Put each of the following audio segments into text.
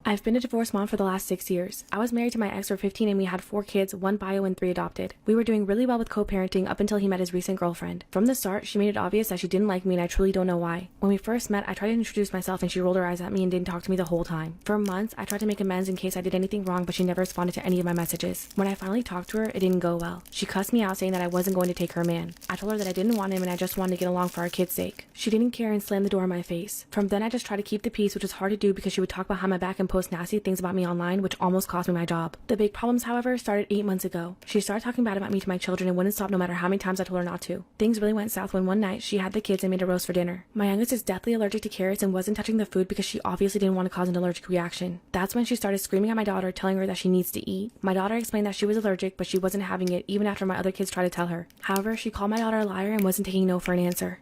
I've been a divorced mom for the last 6 years. I was married to my ex for 15 and we had 4 kids, 1 bio and 3 adopted. We were doing really well with co-parenting up until he met his recent girlfriend. From the start, she made it obvious that she didn't like me and I truly don't know why. When we first met, I tried to introduce myself and she rolled her eyes at me and didn't talk to me the whole time. For months, I tried to make amends in case I did anything wrong, but she never responded to any of my messages. When I finally talked to her, it didn't go well. She cussed me out saying that I wasn't going to take her man. I told her that I didn't want him and I just wanted to get along for our kids' sake. She didn't care and slammed the door in my face. From then, I just tried to keep the peace, which was hard to do because she would talk behind my back and post nasty things about me online, which almost cost me my job. The big problems, however, started 8 months ago. She started talking bad about me to my children and wouldn't stop no matter how many times I told her not to. Things really went south when one night she had the kids and made a roast for dinner. My youngest is deathly allergic to carrots and wasn't touching the food because she obviously didn't want to cause an allergic reaction. That's when she started screaming at my daughter, telling her that she needs to eat. My daughter explained that she was allergic, but she wasn't having it even after my other kids tried to tell her. However, she called my daughter a liar and wasn't taking no for an answer.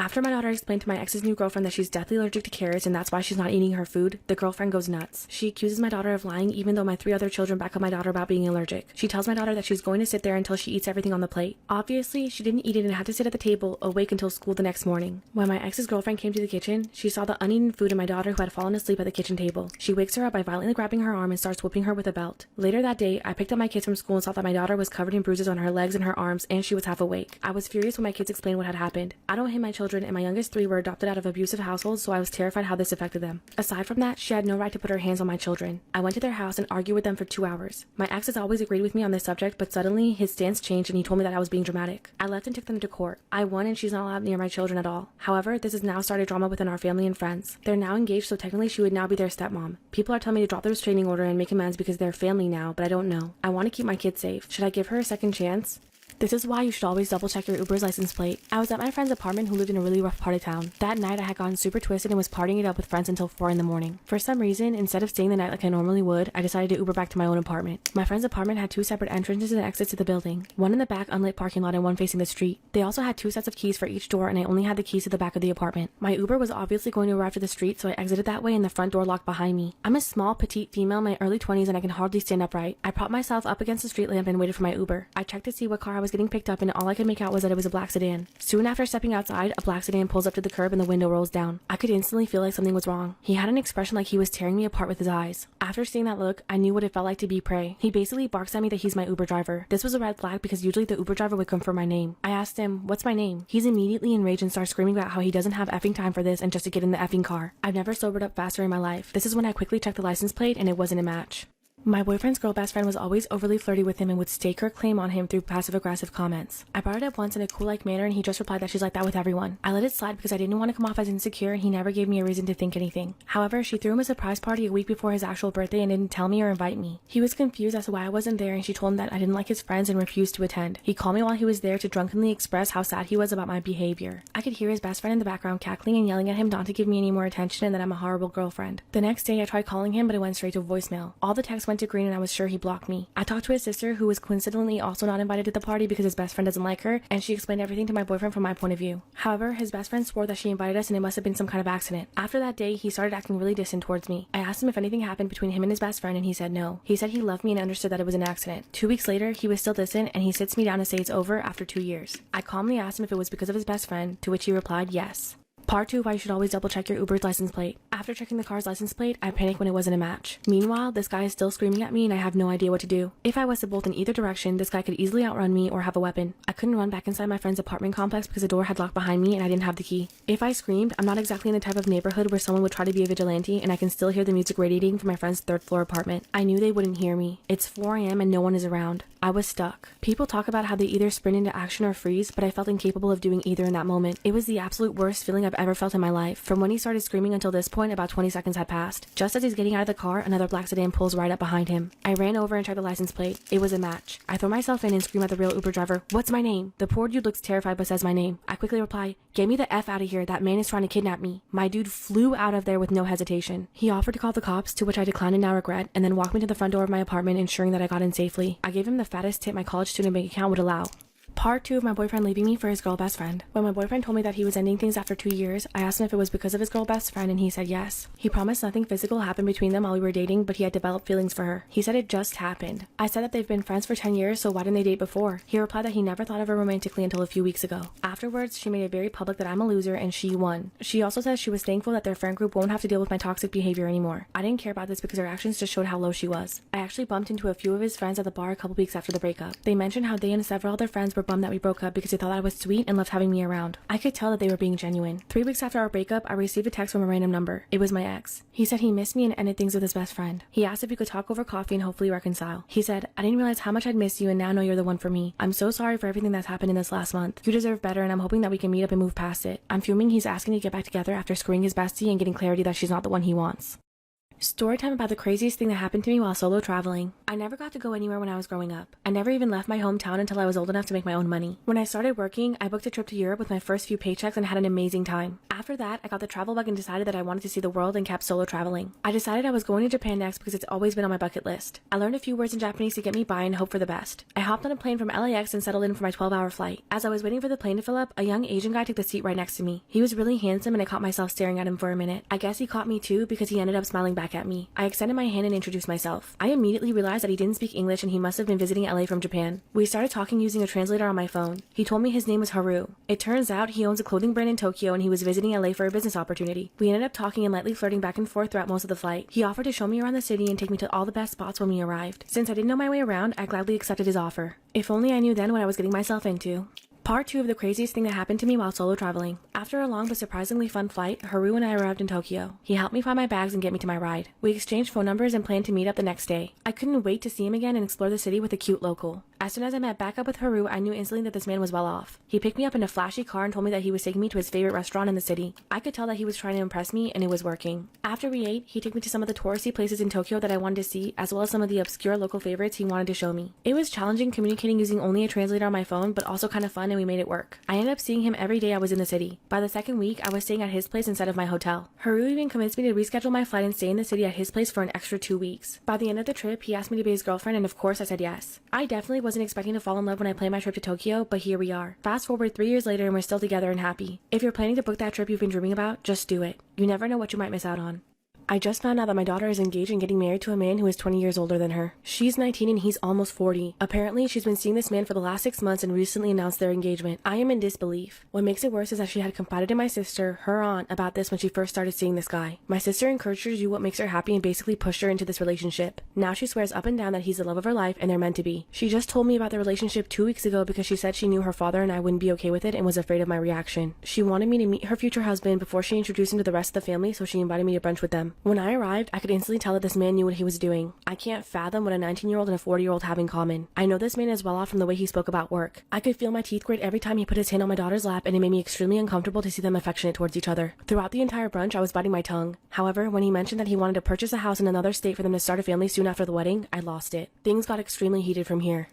After my daughter explained to my ex's new girlfriend that she's deathly allergic to carrots and that's why she's not eating her food, the girlfriend goes nuts. She accuses my daughter of lying even though my 3 other children back up my daughter about being allergic. She tells my daughter that she's going to sit there until she eats everything on the plate. Obviously, she didn't eat it and had to sit at the table, awake until school the next morning. When my ex's girlfriend came to the kitchen, she saw the uneaten food and my daughter who had fallen asleep at the kitchen table. She wakes her up by violently grabbing her arm and starts whipping her with a belt. Later that day, I picked up my kids from school and saw that my daughter was covered in bruises on her legs and her arms and she was half awake. I was furious when my kids explained what had happened. I don't hit my children and my youngest 3 were adopted out of abusive households, so I was terrified how this affected them. Aside from that, she had no right to put her hands on my children. I went to their house and argued with them for 2 hours. My ex has always agreed with me on this subject, but suddenly his stance changed and he told me that I was being dramatic. I left and took them to court. I won and she's not allowed near my children at all. However, this has now started drama within our family and friends. They're now engaged, so technically she would now be their stepmom. People are telling me to drop the restraining order and make amends because they're family now, but I don't know. I want to keep my kids safe. Should I give her a second chance? This is why you should always double check your Uber's license plate. I was at my friend's apartment who lived in a really rough part of town. That night I had gotten super twisted and was partying it up with friends until 4 in the morning. For some reason, instead of staying the night like I normally would, I decided to Uber back to my own apartment. My friend's apartment had 2 separate entrances and exits to the building. One in the back unlit parking lot and one facing the street. They also had 2 sets of keys for each door and I only had the keys to the back of the apartment. My Uber was obviously going to arrive to the street, so I exited that way and the front door locked behind me. I'm a small, petite female in my early 20s and I can hardly stand upright. I propped myself up against the street lamp and waited for my Uber. I checked to see what car I was getting picked up and all I could make out was that it was a black sedan. Soon after stepping outside, a black sedan pulls up to the curb and the window rolls down. I could instantly feel like something was wrong. He had an expression like he was tearing me apart with his eyes. After seeing that look, I knew what it felt like to be prey. He basically barks at me that he's my Uber driver. This was a red flag because usually the Uber driver would confirm my name. I asked him, "What's my name?" He's immediately enraged and starts screaming about how he doesn't have effing time for this and just to get in the effing car. I've never sobered up faster in my life. This is when I quickly checked the license plate and it wasn't a match. My boyfriend's girl best friend was always overly flirty with him and would stake her claim on him through passive-aggressive comments. I brought it up once in a cool-like manner and he just replied that she's like that with everyone. I let it slide because I didn't want to come off as insecure and he never gave me a reason to think anything. However, she threw him a surprise party a week before his actual birthday and didn't tell me or invite me. He was confused as to why I wasn't there and she told him that I didn't like his friends and refused to attend. He called me while he was there to drunkenly express how sad he was about my behavior. I could hear his best friend in the background cackling and yelling at him not to give me any more attention and that I'm a horrible girlfriend. The next day, I tried calling him but it went straight to voicemail. All the texts went to green and I was sure he blocked me. I talked to his sister, who was coincidentally also not invited to the party because his best friend doesn't like her, and she explained everything to my boyfriend from my point of view. However, his best friend swore that she invited us and it must have been some kind of accident. After that day, he started acting really distant towards me. I asked him if anything happened between him and his best friend and he said no. He said he loved me and understood that it was an accident. 2 weeks later, he was still distant and he sits me down to say it's over after 2 years. I calmly asked him if it was because of his best friend, to which he replied yes. Part 2 of why you should always double check your Uber's license plate. After checking the car's license plate, I panicked when it wasn't a match. Meanwhile, this guy is still screaming at me and I have no idea what to do. If I was to bolt in either direction, this guy could easily outrun me or have a weapon. I couldn't run back inside my friend's apartment complex because the door had locked behind me and I didn't have the key. If I screamed, I'm not exactly in the type of neighborhood where someone would try to be a vigilante and I can still hear the music radiating from my friend's 3rd floor apartment. I knew they wouldn't hear me. It's 4 a.m. and no one is around. I was stuck. People talk about how they either sprint into action or freeze, but I felt incapable of doing either in that moment. It was the absolute worst feeling I've ever felt in my life. From when he started screaming until this point, about 20 seconds had passed. Just as he's getting out of the car, another black sedan pulls right up behind him. I ran over and checked the license plate. It was a match. I throw myself in and scream at the real Uber driver, "What's my name?" The poor dude looks terrified but says my name. I quickly reply, "Get me the F out of here. That man is trying to kidnap me." My dude flew out of there with no hesitation. He offered to call the cops, to which I declined and now regret, and then walked me to the front door of my apartment, ensuring that I got in safely. I gave him the fattest tip my college student bank account would allow. Part 2 of my boyfriend leaving me for his girl best friend. When my boyfriend told me that he was ending things after 2 years, I asked him if it was because of his girl best friend and he said yes. He promised nothing physical happened between them while we were dating, but he had developed feelings for her. He said it just happened. I said that they've been friends for 10 years, so why didn't they date before? He replied that he never thought of her romantically until a few weeks ago. Afterwards, she made it very public that I'm a loser and she won. She also says she was thankful that their friend group won't have to deal with my toxic behavior anymore. I didn't care about this because her actions just showed how low she was. I actually bumped into a few of his friends at the bar a couple weeks after the breakup. They mentioned how they and several other friends were bummed that we broke up because they thought I was sweet and loved having me around. I could tell that they were being genuine. 3 weeks after our breakup, I received a text from a random number. It was my ex. He said he missed me and ended things with his best friend. He asked if we could talk over coffee and hopefully reconcile. He said, I didn't realize how much I'd missed you and now know you're the one for me. I'm so sorry for everything that's happened in this last month. You deserve better and I'm hoping that we can meet up and move past it. I'm fuming he's asking to get back together after screwing his bestie and getting clarity that she's not the one he wants. Storytime about the craziest thing that happened to me while solo traveling. I never got to go anywhere when I was growing up. I never even left my hometown until I was old enough to make my own money. When I started working, I booked a trip to Europe with my first few paychecks and had an amazing time. After that, I got the travel bug and decided that I wanted to see the world and kept solo traveling. I decided I was going to Japan next because it's always been on my bucket list. I learned a few words in Japanese to get me by and hope for the best. I hopped on a plane from LAX and settled in for my 12-hour flight. As I was waiting for the plane to fill up, a young Asian guy took the seat right next to me. He was really handsome and I caught myself staring at him for a minute. I guess he caught me too because he ended up smiling back at me. I extended my hand and introduced myself. I immediately realized that he didn't speak English and he must have been visiting LA from Japan. We started talking using a translator on my phone. He told me his name was Haru. It turns out he owns a clothing brand in Tokyo and he was visiting LA for a business opportunity. We ended up talking and lightly flirting back and forth throughout most of the flight. He offered to show me around the city and take me to all the best spots when we arrived. Since I didn't know my way around, I gladly accepted his offer. If only I knew then what I was getting myself into. Part 2 of the craziest thing that happened to me while solo traveling. After a long but surprisingly fun flight, Haru and I arrived in Tokyo. He helped me find my bags and get me to my ride. We exchanged phone numbers and planned to meet up the next day. I couldn't wait to see him again and explore the city with a cute local. As soon as I met back up with Haru, I knew instantly that this man was well off. He picked me up in a flashy car and told me that he was taking me to his favorite restaurant in the city. I could tell that he was trying to impress me and it was working. After we ate, he took me to some of the touristy places in Tokyo that I wanted to see, as well as some of the obscure local favorites he wanted to show me. It was challenging communicating using only a translator on my phone, but also kind of fun and we made it work. I ended up seeing him every day I was in the city. By the second week, I was staying at his place instead of my hotel. Haru even convinced me to reschedule my flight and stay in the city at his place for an extra 2 weeks. By the end of the trip, he asked me to be his girlfriend and of course I said yes. I definitely wasn't expecting to fall in love when I planned my trip to Tokyo, but here we are. Fast forward 3 years later and we're still together and happy. If you're planning to book that trip you've been dreaming about, just do it. You never know what you might miss out on. I just found out that my daughter is engaged and getting married to a man who is 20 years older than her. She's 19 and he's almost 40. Apparently, she's been seeing this man for the last 6 months and recently announced their engagement. I am in disbelief. What makes it worse is that she had confided in my sister, her aunt, about this when she first started seeing this guy. My sister encouraged her to do what makes her happy and basically pushed her into this relationship. Now she swears up and down that he's the love of her life and they're meant to be. She just told me about the relationship 2 weeks ago because she said she knew her father and I wouldn't be okay with it and was afraid of my reaction. She wanted me to meet her future husband before she introduced him to the rest of the family, so she invited me to brunch with them. When I arrived, I could instantly tell that this man knew what he was doing. I can't fathom what a 19-year-old and a 40-year-old have in common. I know this man is well off from the way he spoke about work. I could feel my teeth grate every time he put his hand on my daughter's lap and it made me extremely uncomfortable to see them affectionate towards each other. Throughout the entire brunch, I was biting my tongue. However, when he mentioned that he wanted to purchase a house in another state for them to start a family soon after the wedding, I lost it. Things got extremely heated from here.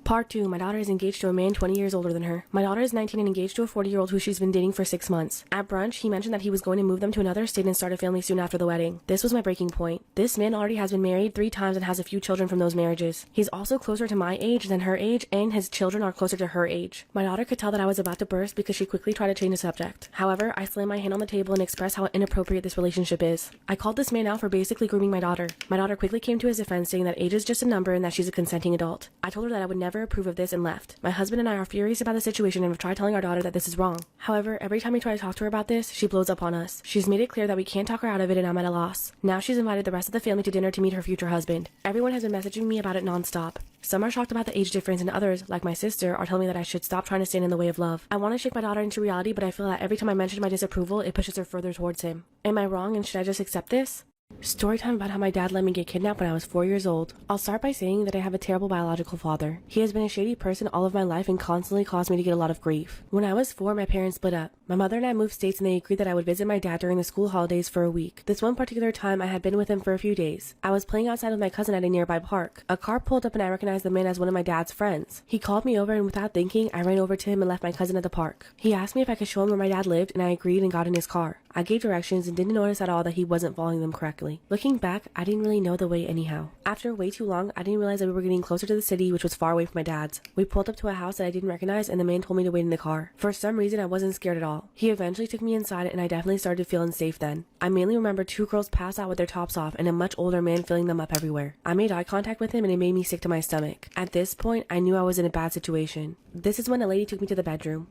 Part 2. My daughter is engaged to a man 20 years older than her. My daughter is 19 and engaged to a 40-year-old who she's been dating for 6 months. At brunch, he mentioned that he was going to move them to another state and start a family soon after the wedding. This was my breaking point. This man already has been married 3 times and has a few children from those marriages. He's also closer to my age than her age, and his children are closer to her age. My daughter could tell that I was about to burst because she quickly tried to change the subject. However, I slammed my hand on the table and expressed how inappropriate this relationship is. I called this man out for basically grooming my daughter. My daughter quickly came to his defense, saying that age is just a number and that she's a consenting adult. I told her that I would never approve of this and left. My husband and I are furious about the situation and have tried telling our daughter that this is wrong. However, every time we try to talk to her about this, she blows up on us. She's made it clear that we can't talk her out of it and I'm at a loss. Now she's invited the rest of the family to dinner to meet her future husband. Everyone has been messaging me about it non-stop. Some are shocked about the age difference and others, like my sister, are telling me that I should stop trying to stand in the way of love. I want to shake my daughter into reality, but I feel that every time I mention my disapproval, it pushes her further towards him. Am I wrong and should I just accept this? Storytime about how my dad let me get kidnapped when I was 4 years old. I'll start by saying that I have a terrible biological father. He has been a shady person all of my life and constantly caused me to get a lot of grief. When I was 4, my parents split up. My mother and I moved states and they agreed that I would visit my dad during the school holidays for a week. This one particular time I had been with him for a few days. I was playing outside with my cousin at a nearby park. A car pulled up and I recognized the man as one of my dad's friends. He called me over and without thinking, I ran over to him and left my cousin at the park. He asked me if I could show him where my dad lived and I agreed and got in his car. I gave directions and didn't notice at all that he wasn't following them correctly. correctly. Looking back, I didn't really know the way anyhow. After way too long, I didn't realize that we were getting closer to the city, which was far away from my dad's. We pulled up to a house that I didn't recognize, and the man told me to wait in the car. For some reason, I wasn't scared at all. He eventually took me inside, and I definitely started to feel unsafe then. I mainly remember two girls passed out with their tops off and a much older man filling them up everywhere. I made eye contact with him, and it made me sick to my stomach. At this point, I knew I was in a bad situation. This is when a lady took me to the bedroom.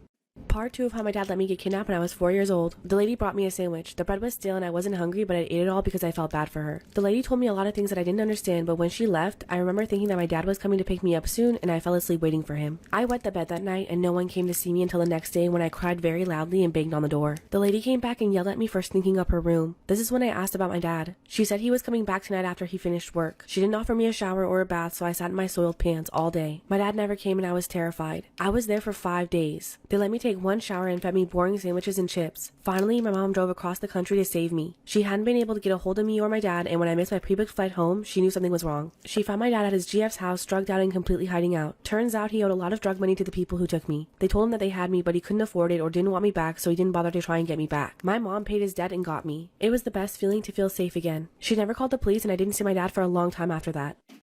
Part 2 of how my dad let me get kidnapped when I was 4 years old. The lady brought me a sandwich. The bread was stale and I wasn't hungry, but I ate it all because I felt bad for her. The lady told me a lot of things that I didn't understand, but when she left, I remember thinking that my dad was coming to pick me up soon, and I fell asleep waiting for him. I wet the bed that night, and no one came to see me until the next day when I cried very loudly and banged on the door. The lady came back and yelled at me for sneaking up her room. This is when I asked about my dad. She said he was coming back tonight after he finished work. She didn't offer me a shower or a bath, so I sat in my soiled pants all day. My dad never came and I was terrified. I was there for 5 days. They let me take one shower and fed me boring sandwiches and chips. Finally, my mom drove across the country to save me. She hadn't been able to get a hold of me or my dad, and when I missed my pre-booked flight home, she knew something was wrong. She found my dad at his GF's house, drugged out and completely hiding out. Turns out he owed a lot of drug money to the people who took me. They told him that they had me, but he couldn't afford it or didn't want me back, so he didn't bother to try and get me back. My mom paid his debt and got me. It was the best feeling to feel safe again. She never called the police, and I didn't see my dad for a long time after that.